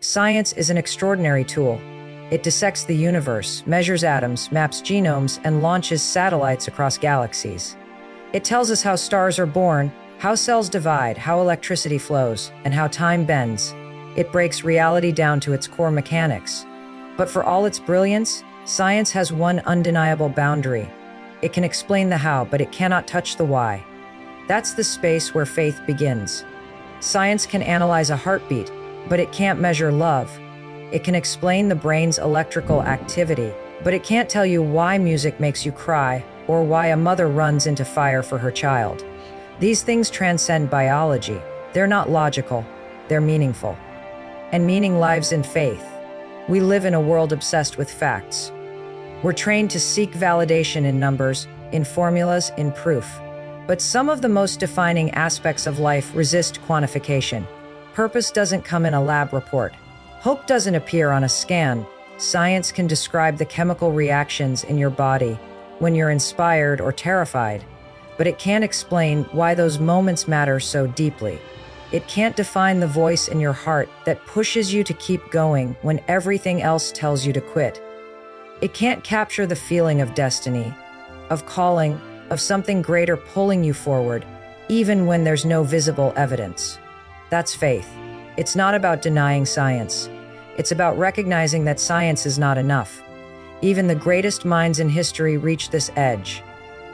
Science is an extraordinary tool. It dissects the universe, measures atoms, maps genomes, and launches satellites across galaxies. It tells us how stars are born, how cells divide, how electricity flows, and how time bends. It breaks reality down to its core mechanics. But for all its brilliance, science has one undeniable boundary. It can explain the how, but it cannot touch the why. That's the space where faith begins. Science can analyze a heartbeat, but it can't measure love. It can explain the brain's electrical activity, but it can't tell you why music makes you cry or why a mother runs into fire for her child. These things transcend biology. They're not logical, they're meaningful. And meaning lives in faith. We live in a world obsessed with facts. We're trained to seek validation in numbers, in formulas, in proof. But some of the most defining aspects of life resist quantification. Purpose doesn't come in a lab report. Hope doesn't appear on a scan. Science can describe the chemical reactions in your body when you're inspired or terrified, but it can't explain why those moments matter so deeply. It can't define the voice in your heart that pushes you to keep going when everything else tells you to quit. It can't capture the feeling of destiny, of calling, of something greater pulling you forward, even when there's no visible evidence. That's faith. It's not about denying science. It's about recognizing that science is not enough. Even the greatest minds in history reach this edge.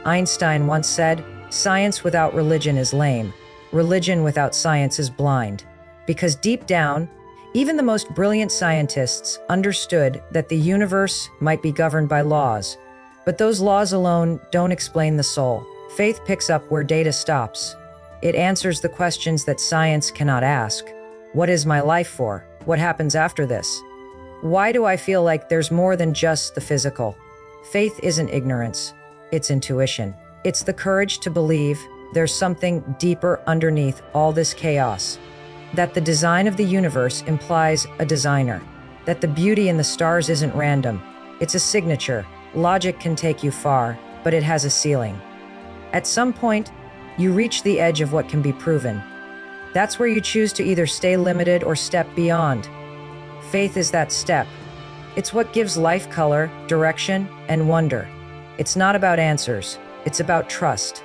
Einstein once said, "Science without religion is lame. Religion without science is blind." Because deep down, even the most brilliant scientists understood that the universe might be governed by laws, but those laws alone don't explain the soul. Faith picks up where data stops. It answers the questions that science cannot ask. What is my life for? What happens after this? Why do I feel like there's more than just the physical? Faith isn't ignorance, it's intuition. It's the courage to believe there's something deeper underneath all this chaos. That the design of the universe implies a designer. That the beauty in the stars isn't random. It's a signature. Logic can take you far, but it has a ceiling. At some point, you reach the edge of what can be proven. That's where you choose to either stay limited or step beyond. Faith is that step. It's what gives life color, direction, and wonder. It's not about answers. It's about trust.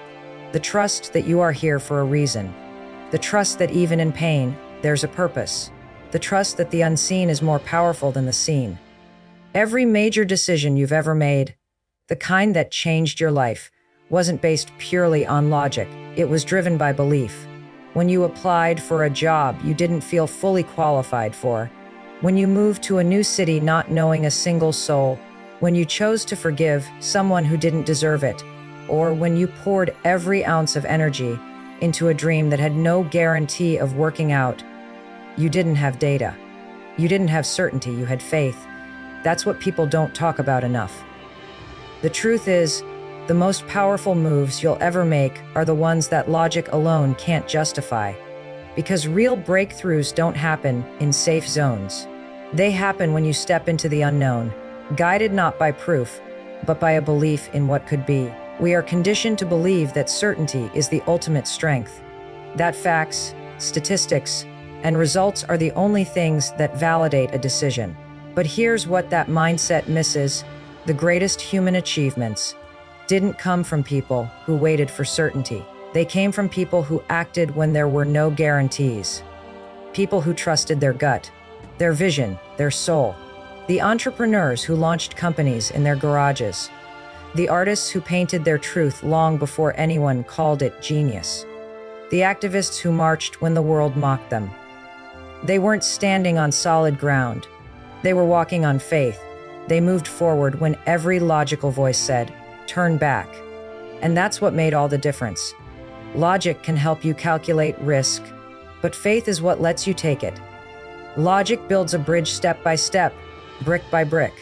The trust that you are here for a reason. The trust that even in pain, there's a purpose. The trust that the unseen is more powerful than the seen. Every major decision you've ever made, the kind that changed your life, wasn't based purely on logic. It was driven by belief. When you applied for a job you didn't feel fully qualified for, when you moved to a new city not knowing a single soul, when you chose to forgive someone who didn't deserve it, or when you poured every ounce of energy into a dream that had no guarantee of working out, you didn't have data. You didn't have certainty, you had faith. That's what people don't talk about enough. The truth is, the most powerful moves you'll ever make are the ones that logic alone can't justify. Because real breakthroughs don't happen in safe zones. They happen when you step into the unknown, guided not by proof, but by a belief in what could be. We are conditioned to believe that certainty is the ultimate strength. That facts, statistics, and results are the only things that validate a decision. But here's what that mindset misses. The greatest human achievements didn't come from people who waited for certainty. They came from people who acted when there were no guarantees. People who trusted their gut, their vision, their soul. The entrepreneurs who launched companies in their garages. The artists who painted their truth long before anyone called it genius. The activists who marched when the world mocked them. They weren't standing on solid ground. They were walking on faith. They moved forward when every logical voice said, "Turn back." And that's what made all the difference. Logic can help you calculate risk, but faith is what lets you take it. Logic builds a bridge step by step, brick by brick.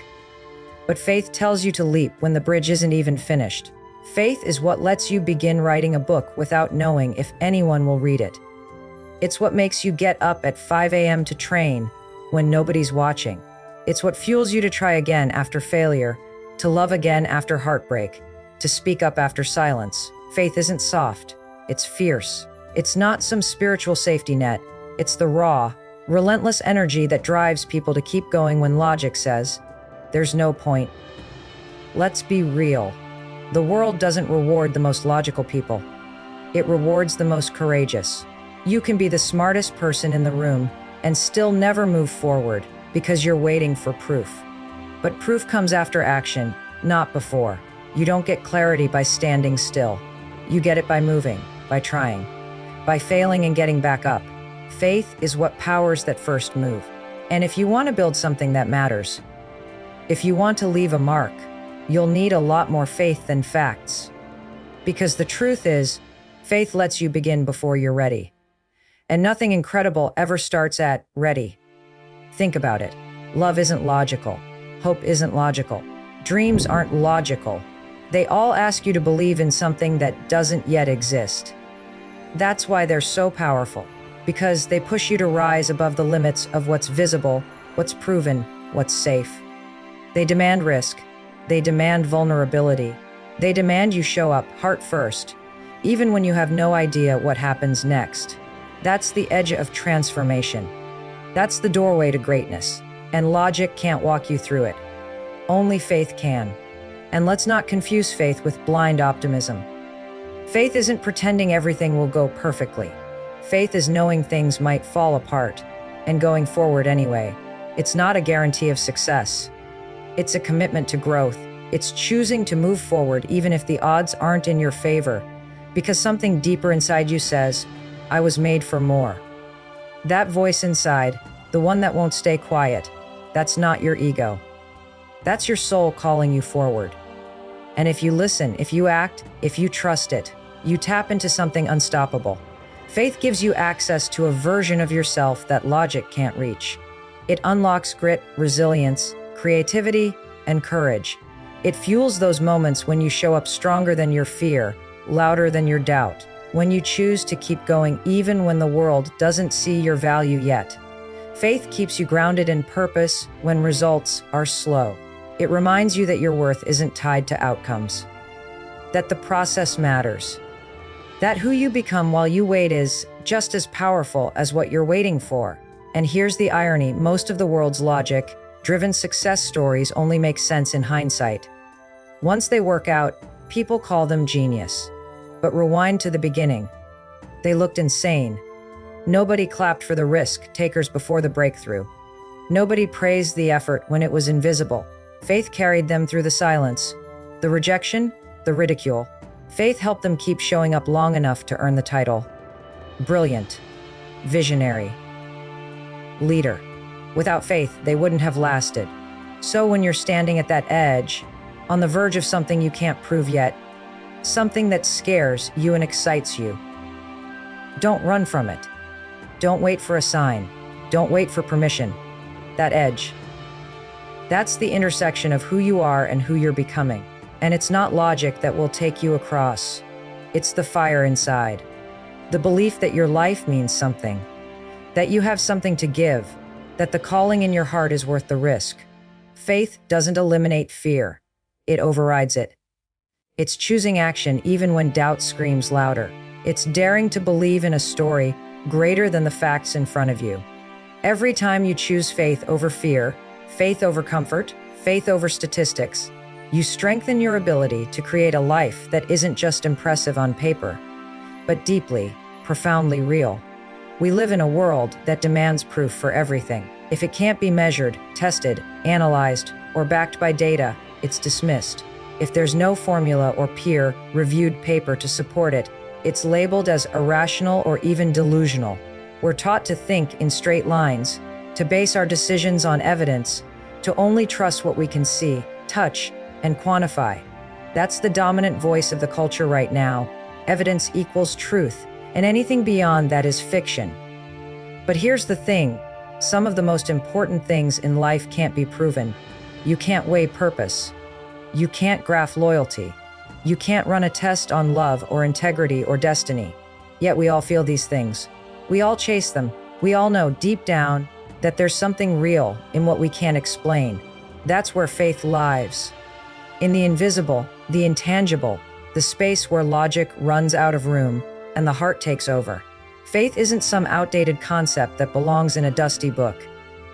But faith tells you to leap when the bridge isn't even finished. Faith is what lets you begin writing a book without knowing if anyone will read it. It's what makes you get up at 5 a.m. to train when nobody's watching. It's what fuels you to try again after failure, to love again after heartbreak, to speak up after silence. Faith isn't soft, it's fierce. It's not some spiritual safety net. It's the raw, Relentless energy that drives people to keep going when logic says, there's no point. Let's be real. The world doesn't reward the most logical people. It rewards the most courageous. You can be the smartest person in the room and still never move forward because you're waiting for proof. But proof comes after action, not before. You don't get clarity by standing still. You get it by moving, by trying, by failing and getting back up. Faith is what powers that first move. And if you want to build something that matters, if you want to leave a mark, you'll need a lot more faith than facts. Because the truth is, faith lets you begin before you're ready. And nothing incredible ever starts at ready. Think about it. Love isn't logical. Hope isn't logical. Dreams aren't logical. They all ask you to believe in something that doesn't yet exist. That's why they're so powerful, because they push you to rise above the limits of what's visible, what's proven, what's safe. They demand risk. They demand vulnerability. They demand you show up heart first, even when you have no idea what happens next. That's the edge of transformation. That's the doorway to greatness, and logic can't walk you through it. Only faith can. And let's not confuse faith with blind optimism. Faith isn't pretending everything will go perfectly. Faith is knowing things might fall apart and going forward anyway. It's not a guarantee of success. It's a commitment to growth. It's choosing to move forward even if the odds aren't in your favor, because something deeper inside you says, I was made for more. That voice inside, the one that won't stay quiet, that's not your ego. That's your soul calling you forward. And if you listen, if you act, if you trust it, you tap into something unstoppable. Faith gives you access to a version of yourself that logic can't reach. It unlocks grit, resilience, creativity, and courage. It fuels those moments when you show up stronger than your fear, louder than your doubt, when you choose to keep going even when the world doesn't see your value yet. Faith keeps you grounded in purpose when results are slow. It reminds you that your worth isn't tied to outcomes, that the process matters, that who you become while you wait is just as powerful as what you're waiting for. And here's the irony: most of the world's logic-driven success stories only make sense in hindsight. Once they work out, people call them genius. But rewind to the beginning. They looked insane. Nobody clapped for the risk takers before the breakthrough. Nobody praised the effort when it was invisible. Faith carried them through the silence, the rejection, the ridicule. Faith helped them keep showing up long enough to earn the title. Brilliant, visionary, leader. Without faith, they wouldn't have lasted. So when you're standing at that edge, on the verge of something you can't prove yet, something that scares you and excites you, don't run from it. Don't wait for a sign. Don't wait for permission. That edge, that's the intersection of who you are and who you're becoming. And it's not logic that will take you across. It's the fire inside. The belief that your life means something, that you have something to give, that the calling in your heart is worth the risk. Faith doesn't eliminate fear. It overrides it. It's choosing action even when doubt screams louder. It's daring to believe in a story greater than the facts in front of you. Every time you choose faith over fear, faith over comfort, faith over statistics, you strengthen your ability to create a life that isn't just impressive on paper, but deeply, profoundly real. We live in a world that demands proof for everything. If it can't be measured, tested, analyzed, or backed by data, it's dismissed. If there's no formula or peer-reviewed paper to support it, it's labeled as irrational or even delusional. We're taught to think in straight lines, to base our decisions on evidence, to only trust what we can see, touch, and quantify. That's the dominant voice of the culture right now. Evidence equals truth, and anything beyond that is fiction. But here's the thing: some of the most important things in life can't be proven. You can't weigh purpose. You can't graph loyalty. You can't run a test on love or integrity or destiny. Yet we all feel these things. We all chase them. We all know deep down that there's something real in what we can't explain. That's where faith lives. In the invisible, the intangible, the space where logic runs out of room and the heart takes over. Faith isn't some outdated concept that belongs in a dusty book.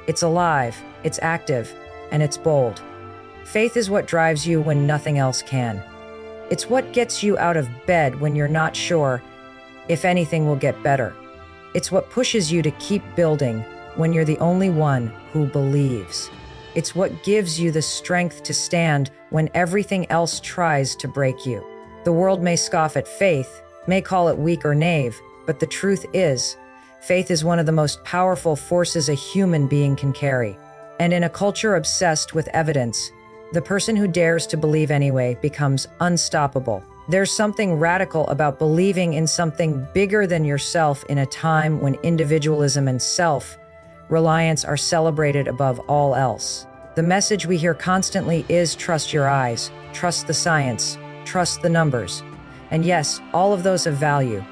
It's alive, it's active, and it's bold. Faith is what drives you when nothing else can. It's what gets you out of bed when you're not sure if anything will get better. It's what pushes you to keep building when you're the only one who believes. It's what gives you the strength to stand when everything else tries to break you. The world may scoff at faith, may call it weak or naive, but the truth is, faith is one of the most powerful forces a human being can carry. And in a culture obsessed with evidence, the person who dares to believe anyway becomes unstoppable. There's something radical about believing in something bigger than yourself in a time when individualism and self-reliance are celebrated above all else. The message we hear constantly is trust your eyes, trust the science, trust the numbers. And yes, all of those have value.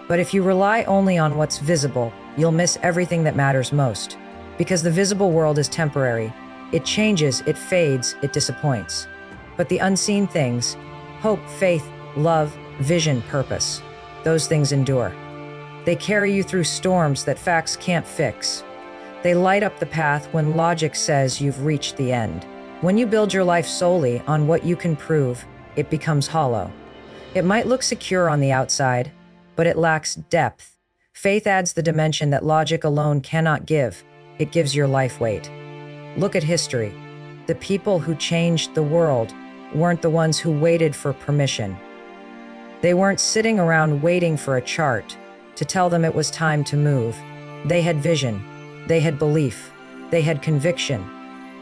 But if you rely only on what's visible, you'll miss everything that matters most. Because the visible world is temporary. It changes, it fades, it disappoints. But the unseen things, hope, faith, love, vision, purpose, those things endure. They carry you through storms that facts can't fix. They light up the path when logic says you've reached the end. When you build your life solely on what you can prove, it becomes hollow. It might look secure on the outside, but it lacks depth. Faith adds the dimension that logic alone cannot give. It gives your life weight. Look at history. The people who changed the world weren't the ones who waited for permission. They weren't sitting around waiting for a chart to tell them it was time to move. They had vision. They had belief. They had conviction.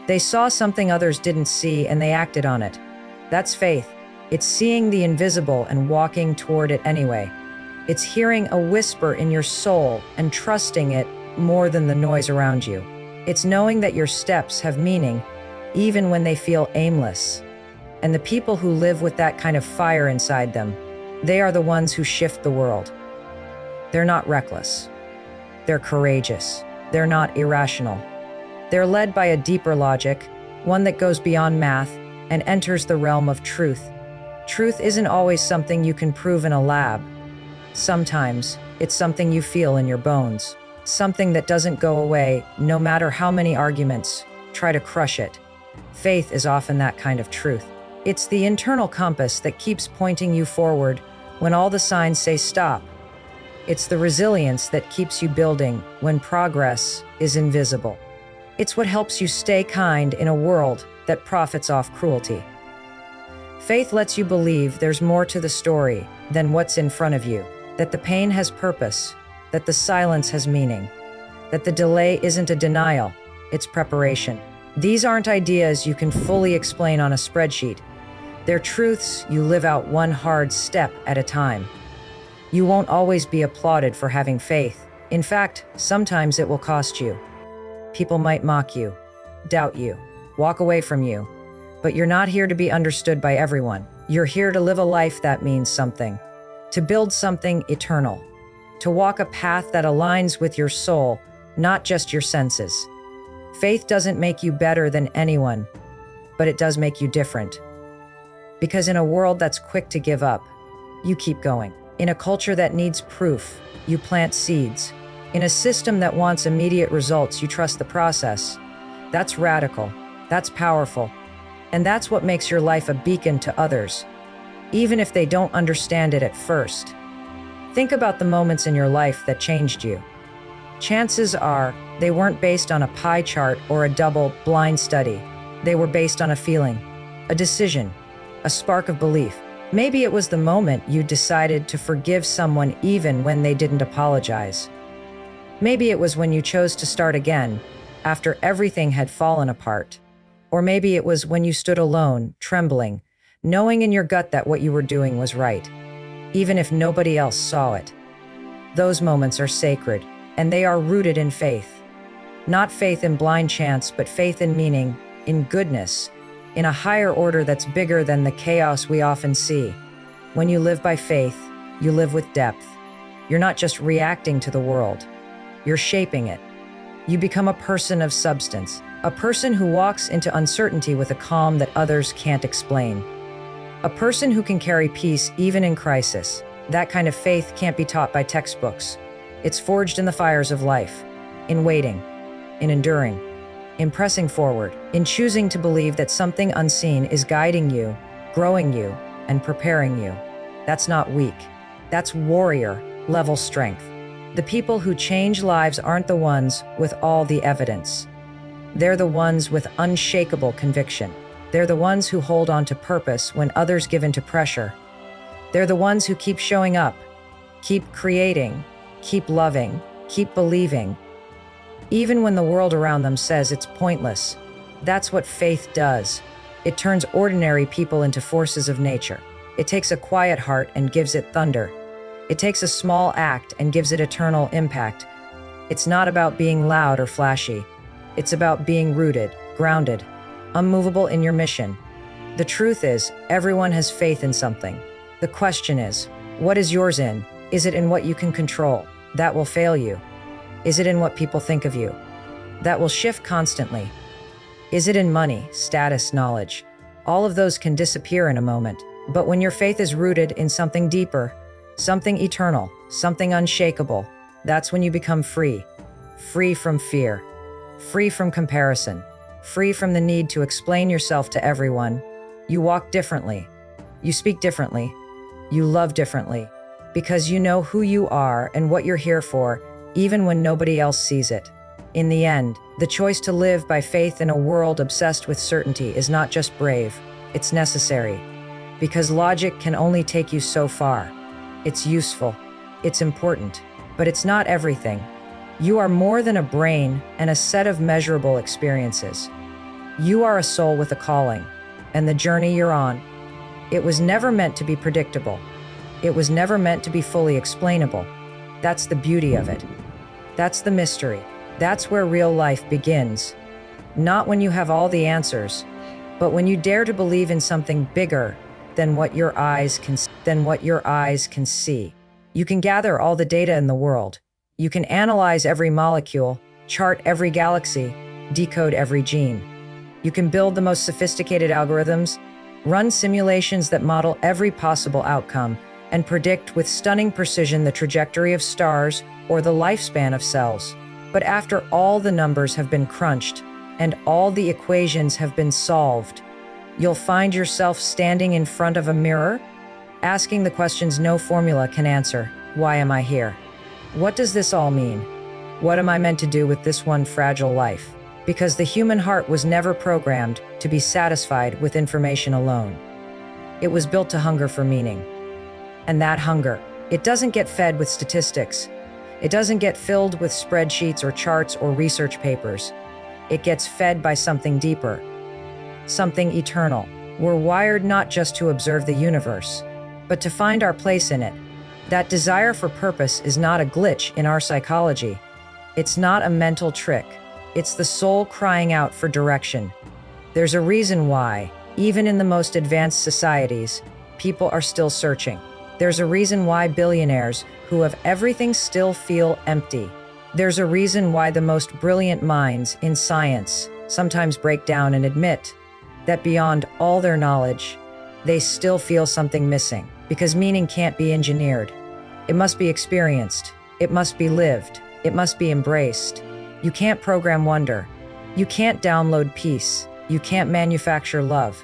They saw something others didn't see and they acted on it. That's faith. It's seeing the invisible and walking toward it anyway. It's hearing a whisper in your soul and trusting it more than the noise around you. It's knowing that your steps have meaning, even when they feel aimless. And the people who live with that kind of fire inside them, they are the ones who shift the world. They're not reckless. They're courageous. They're not irrational. They're led by a deeper logic, one that goes beyond math and enters the realm of truth. Truth isn't always something you can prove in a lab. Sometimes it's something you feel in your bones, something that doesn't go away no matter how many arguments try to crush it. Faith is often that kind of truth. It's the internal compass that keeps pointing you forward when all the signs say stop. It's the resilience that keeps you building when progress is invisible. It's what helps you stay kind in a world that profits off cruelty. Faith lets you believe there's more to the story than what's in front of you, that the pain has purpose, that the silence has meaning, that the delay isn't a denial, it's preparation. These aren't ideas you can fully explain on a spreadsheet. They're truths you live out one hard step at a time. You won't always be applauded for having faith. In fact, sometimes it will cost you. People might mock you, doubt you, walk away from you. But you're not here to be understood by everyone. You're here to live a life that means something, to build something eternal, to walk a path that aligns with your soul, not just your senses. Faith doesn't make you better than anyone, but it does make you different. Because in a world that's quick to give up, you keep going. In a culture that needs proof, you plant seeds. In a system that wants immediate results, you trust the process. That's radical. That's powerful. And that's what makes your life a beacon to others, even if they don't understand it at first. Think about the moments in your life that changed you. Chances are they weren't based on a pie chart or a double blind study. They were based on a feeling, a decision, a spark of belief. Maybe it was the moment you decided to forgive someone even when they didn't apologize. Maybe it was when you chose to start again after everything had fallen apart. Or maybe it was when you stood alone, trembling, knowing in your gut that what you were doing was right, even if nobody else saw it. Those moments are sacred, and they are rooted in faith. Not faith in blind chance, but faith in meaning, in goodness, in a higher order that's bigger than the chaos we often see. When you live by faith, you live with depth. You're not just reacting to the world, you're shaping it. You become a person of substance, a person who walks into uncertainty with a calm that others can't explain. A person who can carry peace even in crisis. That kind of faith can't be taught by textbooks. It's forged in the fires of life, in waiting, in enduring, in pressing forward, in choosing to believe that something unseen is guiding you, growing you, and preparing you. That's not weak. That's warrior level strength. The people who change lives aren't the ones with all the evidence. They're the ones with unshakable conviction. They're the ones who hold on to purpose when others give in to pressure. They're the ones who keep showing up, keep creating, keep loving, keep believing, even when the world around them says it's pointless. That's what faith does. It turns ordinary people into forces of nature. It takes a quiet heart and gives it thunder. It takes a small act and gives it eternal impact. It's not about being loud or flashy. It's about being rooted, grounded, unmovable in your mission. The truth is, everyone has faith in something. The question is, what is yours in? Is it in what you can control? That will fail you. Is it in what people think of you? That will shift constantly. Is it in money, status, knowledge? All of those can disappear in a moment. But when your faith is rooted in something deeper, something eternal, something unshakable, that's when you become free. Free from fear. Free from comparison. Free from the need to explain yourself to everyone. You walk differently. You speak differently. You love differently. Because you know who you are and what you're here for, even when nobody else sees it. In the end, the choice to live by faith in a world obsessed with certainty is not just brave, it's necessary. Because logic can only take you so far. It's useful, it's important, but it's not everything. You are more than a brain and a set of measurable experiences. You are a soul with a calling, and the journey you're on, it was never meant to be predictable. It was never meant to be fully explainable. That's the beauty of it. That's the mystery. That's where real life begins. Not when you have all the answers, but when you dare to believe in something bigger than what your eyes can see. You can gather all the data in the world. You can analyze every molecule, chart every galaxy, decode every gene. You can build the most sophisticated algorithms, run simulations that model every possible outcome, and predict with stunning precision the trajectory of stars or the lifespan of cells. But after all the numbers have been crunched and all the equations have been solved, you'll find yourself standing in front of a mirror, asking the questions no formula can answer. Why am I here? What does this all mean? What am I meant to do with this one fragile life? Because the human heart was never programmed to be satisfied with information alone. It was built to hunger for meaning. And that hunger, it doesn't get fed with statistics. It doesn't get filled with spreadsheets or charts or research papers. It gets fed by something deeper, something eternal. We're wired not just to observe the universe, but to find our place in it. That desire for purpose is not a glitch in our psychology. It's not a mental trick. It's the soul crying out for direction. There's a reason why, even in the most advanced societies, people are still searching. There's a reason why billionaires who have everything still feel empty. There's a reason why the most brilliant minds in science sometimes break down and admit that beyond all their knowledge, they still feel something missing. Because meaning can't be engineered. It must be experienced. It must be lived. It must be embraced. You can't program wonder. You can't download peace. You can't manufacture love.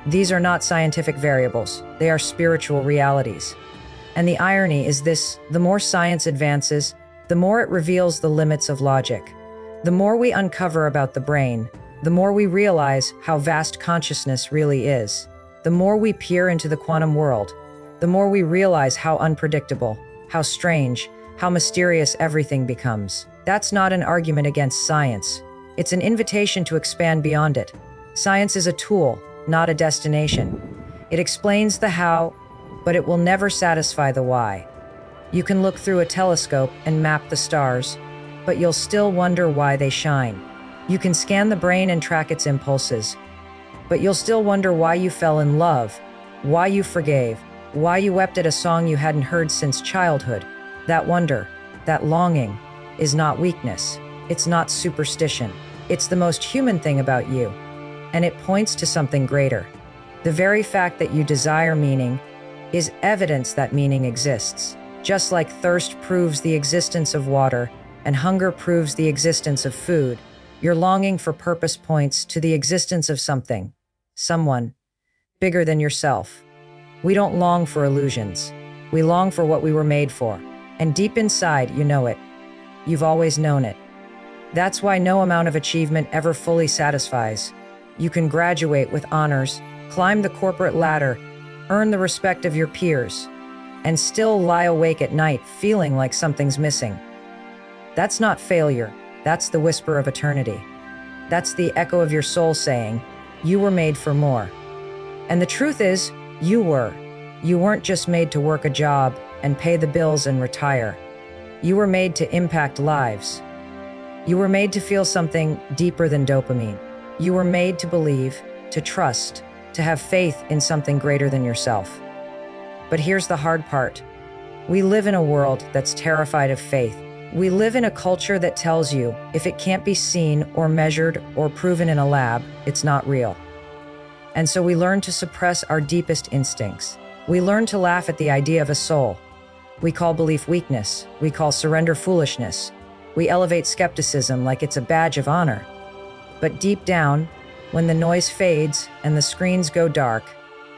These are not scientific variables. They are spiritual realities. And the irony is this: the more science advances, the more it reveals the limits of logic. The more we uncover about the brain, the more we realize how vast consciousness really is. The more we peer into the quantum world, the more we realize how unpredictable, how strange, how mysterious everything becomes. That's not an argument against science. It's an invitation to expand beyond it. Science is a tool, not a destination. It explains the how, but it will never satisfy the why. You can look through a telescope and map the stars, but you'll still wonder why they shine. You can scan the brain and track its impulses, but you'll still wonder why you fell in love, why you forgave, why you wept at a song you hadn't heard since childhood. That wonder, that longing, is not weakness. It's not superstition. It's the most human thing about you, and it points to something greater. The very fact that you desire meaning is evidence that meaning exists. Just like thirst proves the existence of water and hunger proves the existence of food, your longing for purpose points to the existence of something, someone, bigger than yourself. We don't long for illusions. We long for what we were made for. And deep inside, you know it. You've always known it. That's why no amount of achievement ever fully satisfies. You can graduate with honors, climb the corporate ladder, earn the respect of your peers, and still lie awake at night feeling like something's missing. That's not failure. That's the whisper of eternity. That's the echo of your soul saying, you were made for more. And the truth is, you were. You weren't just made to work a job and pay the bills and retire. You were made to impact lives. You were made to feel something deeper than dopamine. You were made to believe, to trust, to have faith in something greater than yourself. But here's the hard part. We live in a world that's terrified of faith. We live in a culture that tells you if it can't be seen or measured or proven in a lab, it's not real. And so we learn to suppress our deepest instincts. We learn to laugh at the idea of a soul. We call belief weakness. We call surrender foolishness. We elevate skepticism like it's a badge of honor. But deep down, when the noise fades and the screens go dark,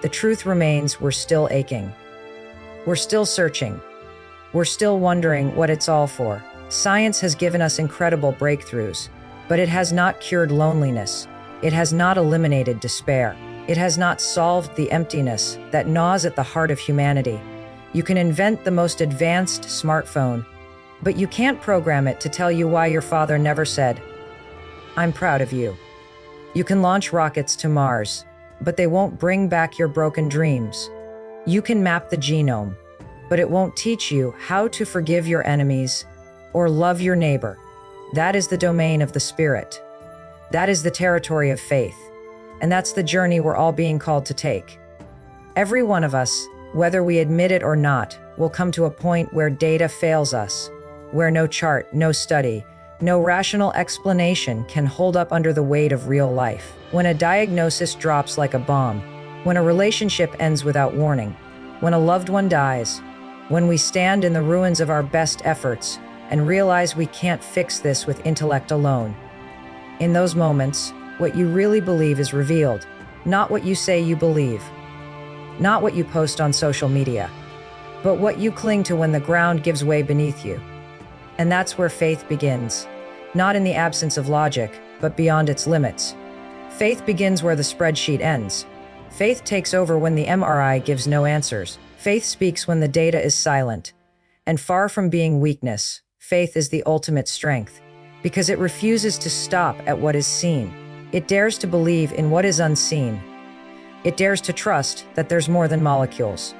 the truth remains we're still aching. We're still searching. We're still wondering what it's all for. Science has given us incredible breakthroughs, but it has not cured loneliness. It has not eliminated despair. It has not solved the emptiness that gnaws at the heart of humanity. You can invent the most advanced smartphone, but you can't program it to tell you why your father never said, "I'm proud of you." You can launch rockets to Mars, but they won't bring back your broken dreams. You can map the genome, but it won't teach you how to forgive your enemies or love your neighbor. That is the domain of the spirit. That is the territory of faith. And that's the journey we're all being called to take. Every one of us, whether we admit it or not, will come to a point where data fails us, where no chart, no study, no rational explanation can hold up under the weight of real life. When a diagnosis drops like a bomb, when a relationship ends without warning, when a loved one dies, when we stand in the ruins of our best efforts and realize we can't fix this with intellect alone. In those moments, what you really believe is revealed, not what you say you believe, not what you post on social media, but what you cling to when the ground gives way beneath you. And that's where faith begins, not in the absence of logic, but beyond its limits. Faith begins where the spreadsheet ends. Faith takes over when the MRI gives no answers. Faith speaks when the data is silent. And far from being weakness, faith is the ultimate strength, because it refuses to stop at what is seen. It dares to believe in what is unseen. It dares to trust that there's more than molecules.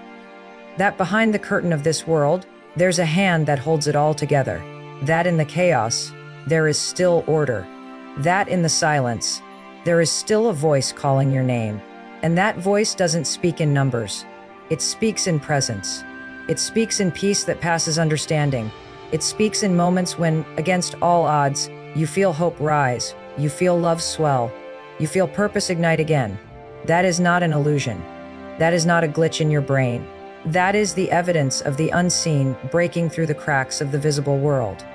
That behind the curtain of this world, there's a hand that holds it all together. That in the chaos, there is still order. That in the silence, there is still a voice calling your name. And that voice doesn't speak in numbers. It speaks in presence. It speaks in peace that passes understanding. It speaks in moments when, against all odds, you feel hope rise, you feel love swell, you feel purpose ignite again. That is not an illusion. That is not a glitch in your brain. That is the evidence of the unseen breaking through the cracks of the visible world.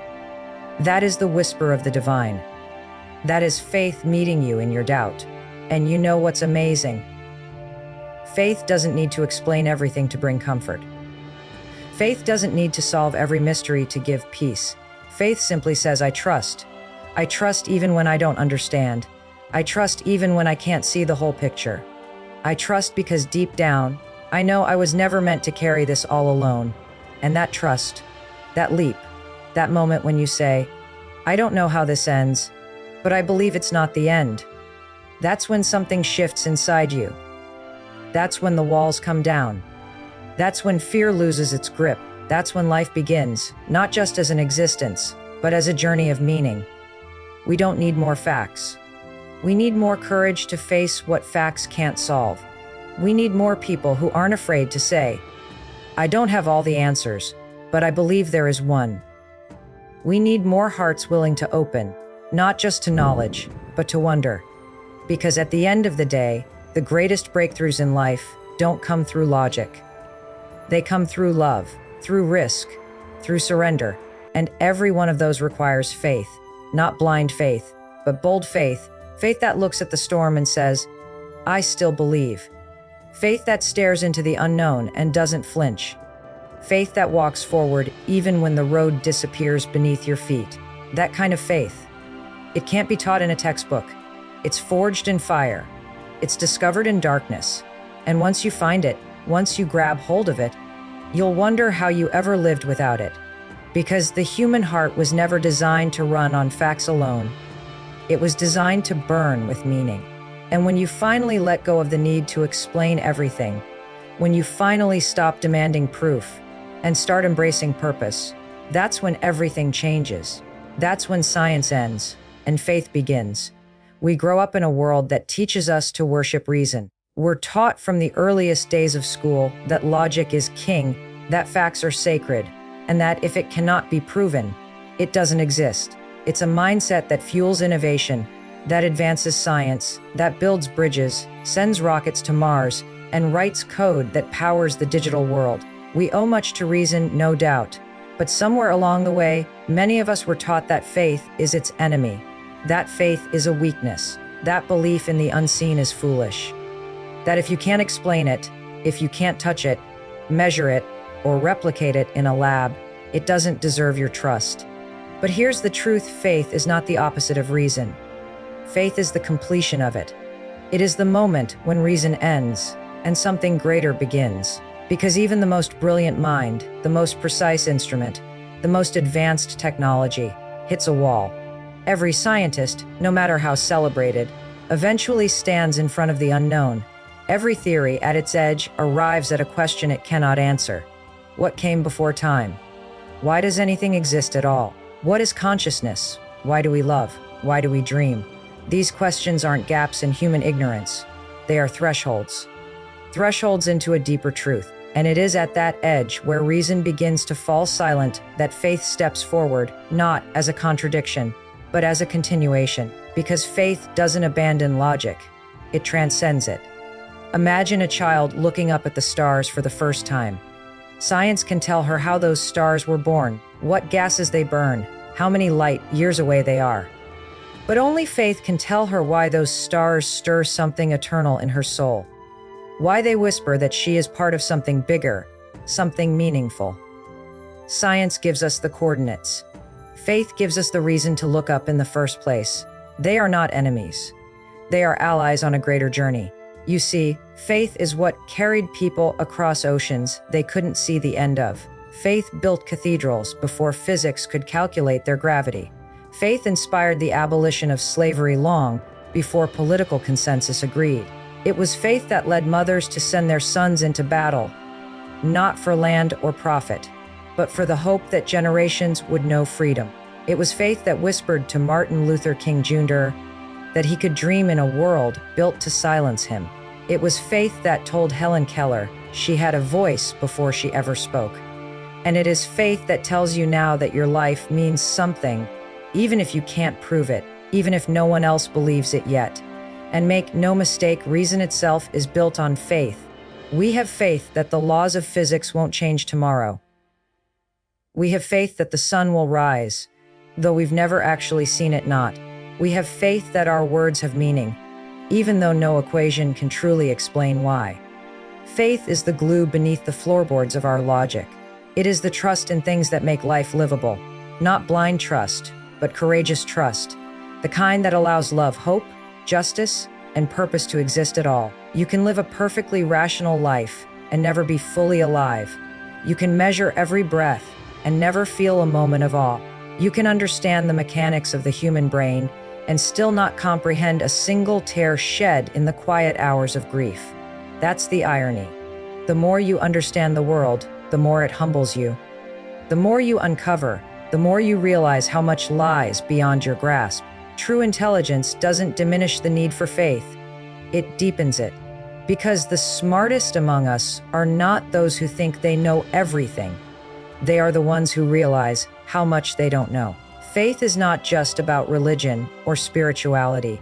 That is the whisper of the divine. That is faith meeting you in your doubt. And you know what's amazing? Faith doesn't need to explain everything to bring comfort. Faith doesn't need to solve every mystery to give peace. Faith simply says, I trust. I trust even when I don't understand. I trust even when I can't see the whole picture. I trust because deep down, I know I was never meant to carry this all alone. And that trust, that leap, that moment when you say, I don't know how this ends, but I believe it's not the end. That's when something shifts inside you. That's when the walls come down. That's when fear loses its grip. That's when life begins, not just as an existence, but as a journey of meaning. We don't need more facts. We need more courage to face what facts can't solve. We need more people who aren't afraid to say, I don't have all the answers, but I believe there is one. We need more hearts willing to open, not just to knowledge, but to wonder. Because at the end of the day, the greatest breakthroughs in life don't come through logic. They come through love. through risk, through surrender. And every one of those requires faith, not blind faith, but bold faith, faith that looks at the storm and says, I still believe. Faith that stares into the unknown and doesn't flinch. Faith that walks forward even when the road disappears beneath your feet. That kind of faith. It can't be taught in a textbook. It's forged in fire. It's discovered in darkness. And once you find it, once you grab hold of it, you'll wonder how you ever lived without it. Because the human heart was never designed to run on facts alone. It was designed to burn with meaning. And when you finally let go of the need to explain everything, when you finally stop demanding proof and start embracing purpose, that's when everything changes. That's when science ends and faith begins. We grow up in a world that teaches us to worship reason. We're taught from the earliest days of school that logic is king, that facts are sacred, and that if it cannot be proven, it doesn't exist. It's a mindset that fuels innovation, that advances science, that builds bridges, sends rockets to Mars, and writes code that powers the digital world. We owe much to reason, no doubt. But somewhere along the way, many of us were taught that faith is its enemy. That faith is a weakness. That belief in the unseen is foolish. That if you can't explain it, if you can't touch it, measure it, or replicate it in a lab, it doesn't deserve your trust. But here's the truth: faith is not the opposite of reason. Faith is the completion of it. It is the moment when reason ends and something greater begins. Because even the most brilliant mind, the most precise instrument, the most advanced technology hits a wall. Every scientist, no matter how celebrated, eventually stands in front of the unknown. Every theory at its edge arrives at a question it cannot answer. What came before time? Why does anything exist at all? What is consciousness? Why do we love? Why do we dream? These questions aren't gaps in human ignorance. They are thresholds. Thresholds into a deeper truth. And it is at that edge where reason begins to fall silent that faith steps forward, not as a contradiction, but as a continuation. Because faith doesn't abandon logic. It transcends it. Imagine a child looking up at the stars for the first time. Science can tell her how those stars were born, what gases they burn, how many light years away they are. But only faith can tell her why those stars stir something eternal in her soul. Why they whisper that she is part of something bigger, something meaningful. Science gives us the coordinates. Faith gives us the reason to look up in the first place. They are not enemies. They are allies on a greater journey. You see, faith is what carried people across oceans they couldn't see the end of. Faith built cathedrals before physics could calculate their gravity. Faith inspired the abolition of slavery long before political consensus agreed. It was faith that led mothers to send their sons into battle, not for land or profit, but for the hope that generations would know freedom. It was faith that whispered to Martin Luther King Jr. that he could dream in a world built to silence him. It was faith that told Helen Keller she had a voice before she ever spoke. And it is faith that tells you now that your life means something, even if you can't prove it, even if no one else believes it yet. And make no mistake, reason itself is built on faith. We have faith that the laws of physics won't change tomorrow. We have faith that the sun will rise, though we've never actually seen it not. We have faith that our words have meaning, even though no equation can truly explain why. Faith is the glue beneath the floorboards of our logic. It is the trust in things that make life livable. Not blind trust, but courageous trust. The kind that allows love, hope, justice, and purpose to exist at all. You can live a perfectly rational life and never be fully alive. You can measure every breath and never feel a moment of awe. You can understand the mechanics of the human brain and still not comprehend a single tear shed in the quiet hours of grief. That's the irony. The more you understand the world, the more it humbles you. The more you uncover, the more you realize how much lies beyond your grasp. True intelligence doesn't diminish the need for faith. It deepens it. Because the smartest among us are not those who think they know everything. They are the ones who realize how much they don't know. Faith is not just about religion or spirituality.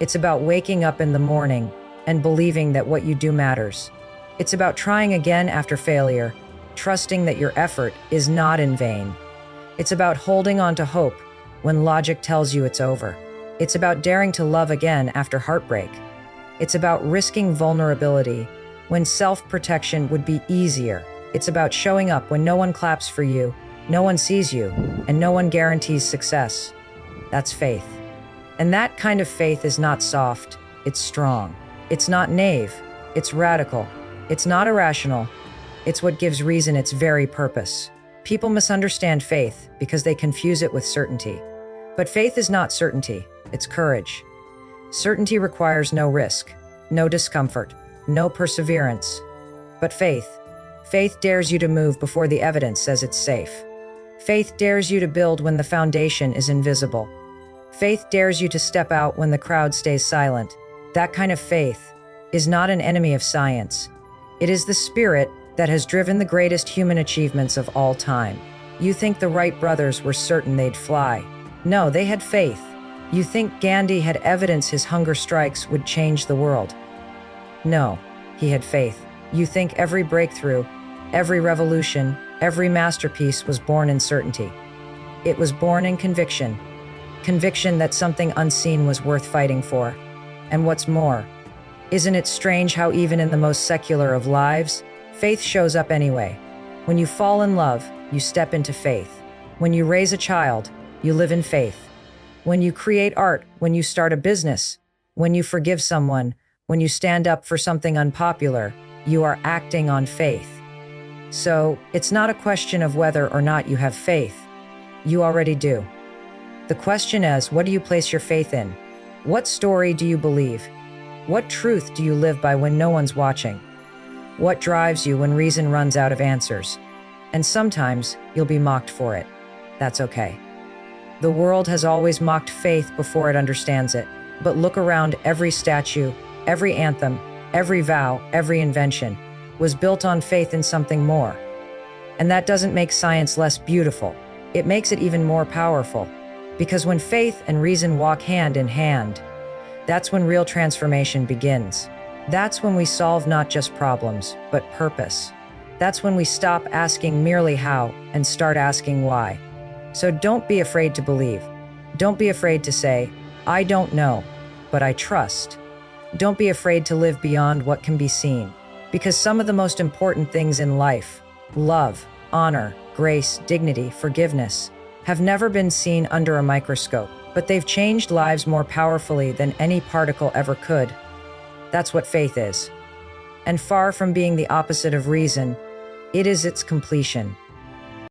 It's about waking up in the morning and believing that what you do matters. It's about trying again after failure, trusting that your effort is not in vain. It's about holding on to hope when logic tells you it's over. It's about daring to love again after heartbreak. It's about risking vulnerability when self-protection would be easier. It's about showing up when no one claps for you, no one sees you, and no one guarantees success. That's faith. And that kind of faith is not soft, it's strong. It's not naive, it's radical. It's not irrational, it's what gives reason its very purpose. People misunderstand faith because they confuse it with certainty. But faith is not certainty, it's courage. Certainty requires no risk, no discomfort, no perseverance. But faith dares you to move before the evidence says it's safe. Faith dares you to build when the foundation is invisible. Faith dares you to step out when the crowd stays silent. That kind of faith is not an enemy of science. It is the spirit that has driven the greatest human achievements of all time. You think the Wright brothers were certain they'd fly. No, they had faith. You think Gandhi had evidence his hunger strikes would change the world. No, he had faith. You think every breakthrough, every revolution, every masterpiece was born in certainty. It was born in conviction. Conviction that something unseen was worth fighting for. And what's more, isn't it strange how even in the most secular of lives, faith shows up anyway? When you fall in love, you step into faith. When you raise a child, you live in faith. When you create art, when you start a business, when you forgive someone, when you stand up for something unpopular, you are acting on faith. So, it's not a question of whether or not you have faith. You already do. The question is, what do you place your faith in? What story do you believe? What truth do you live by when no one's watching? What drives you when reason runs out of answers? And sometimes you'll be mocked for it. That's okay. The world has always mocked faith before it understands it. But look around, every statue, every anthem, every vow, every invention was built on faith in something more. And that doesn't make science less beautiful. It makes it even more powerful. Because when faith and reason walk hand in hand, that's when real transformation begins. That's when we solve not just problems, but purpose. That's when we stop asking merely how and start asking why. So don't be afraid to believe. Don't be afraid to say, I don't know, but I trust. Don't be afraid to live beyond what can be seen. Because some of the most important things in life, love, honor, grace, dignity, forgiveness, have never been seen under a microscope, but they've changed lives more powerfully than any particle ever could. That's what faith is. And far from being the opposite of reason, it is its completion.